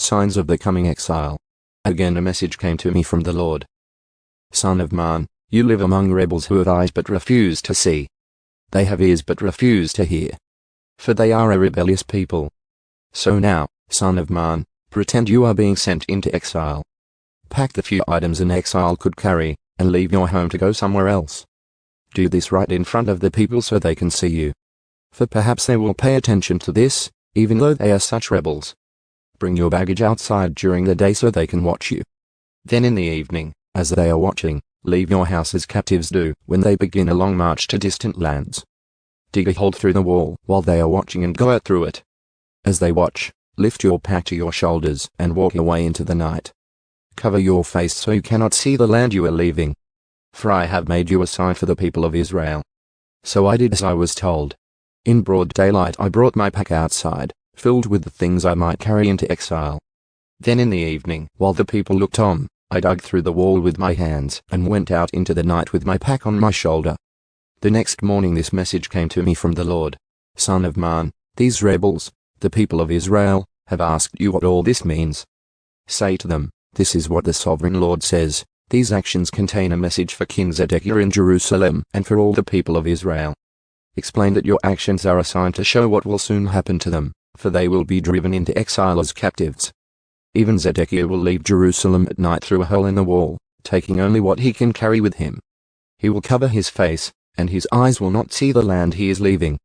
signs of the coming exile. Again a message came to me from the Lord. Son of man, you live among rebels who have eyes but refuse to see. They have ears but refuse to hear. For they are a rebellious people. So now, son of man, pretend you are being sent into exile. Pack the few items an exile could carry, and leave your home to go somewhere else. Do this right in front of the people so they can see you. For perhaps they will pay attention to this, even though they are such rebels. Bring your baggage outside during the day so they can watch you. Then in the evening, as they are watching, leave your house as captives do when they begin a long march to distant lands. Dig a hole through the wall while they are watching and go out through it. As they watch, lift your pack to your shoulders and walk away into the night. Cover your face so you cannot see the land you are leaving. For I have made you a sign for the people of Israel. So I did as I was told. In broad daylight I brought my pack outside, filled with the things I might carry into exile. Then in the evening, while the people looked on, I dug through the wall with my hands and went out into the night with my pack on my shoulder. The next morning this message came to me from the Lord. Son of man, these rebels, the people of Israel, have asked you what all this means. Say to them, this is what the sovereign Lord says. These actions contain a message for King Ezekiel in Jerusalem and for all the people of Israel. Explain that your actions are a sign to show what will soon happen to them, for they will be driven into exile as captives. Even Zedekiah will leave Jerusalem at night through a hole in the wall, taking only what he can carry with him. He will cover his face, and his eyes will not see the land he is leaving.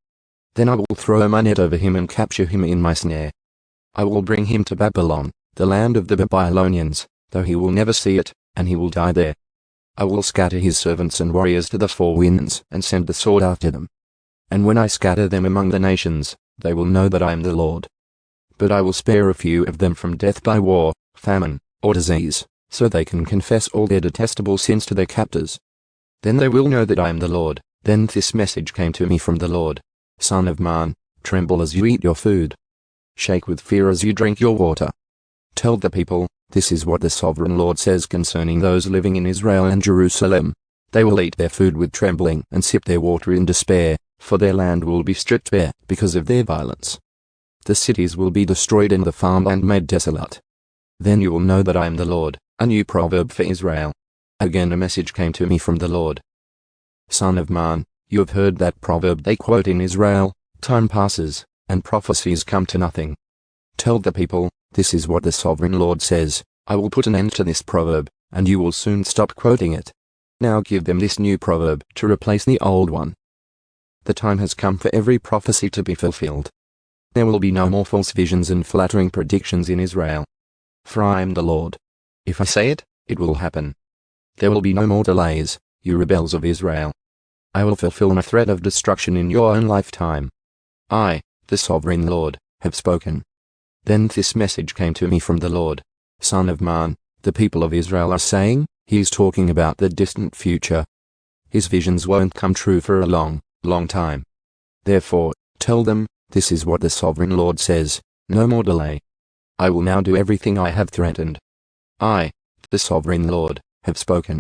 Then I will throw my net over him and capture him in my snare. I will bring him to Babylon, the land of the Babylonians, though he will never see it, and he will die there. I will scatter his servants and warriors to the four winds and send the sword after them. And when I scatter them among the nations, they will know that I am the Lord. But I will spare a few of them from death by war, famine, or disease, so they can confess all their detestable sins to their captors. Then they will know that I am the Lord. Then this message came to me from the Lord. Son of man, tremble as you eat your food. Shake with fear as you drink your water. Tell the people, this is what the sovereign Lord says concerning those living in Israel and Jerusalem. They will eat their food with trembling and sip their water in despair, for their land will be stripped bare because of their violence. The cities will be destroyed and the farmland made desolate. Then you will know that I am the Lord. A new proverb for Israel. Again a message came to me from the Lord. Son of man, you have heard that proverb they quote in Israel, time passes, and prophecies come to nothing. Tell the people, this is what the sovereign Lord says, I will put an end to this proverb, and you will soon stop quoting it. Now give them this new proverb to replace the old one. The time has come for every prophecy to be fulfilled. There will be no more false visions and flattering predictions in Israel. For I am the Lord. If I say it, it will happen. There will be no more delays, you rebels of Israel. I will fulfill my threat of destruction in your own lifetime. I, the sovereign Lord, have spoken. Then this message came to me from the Lord. Son of man, the people of Israel are saying, he is talking about the distant future. His visions won't come true for a long, long time. Therefore, tell them, this is what the sovereign Lord says, no more delay. I will now do everything I have threatened. I, the sovereign Lord, have spoken.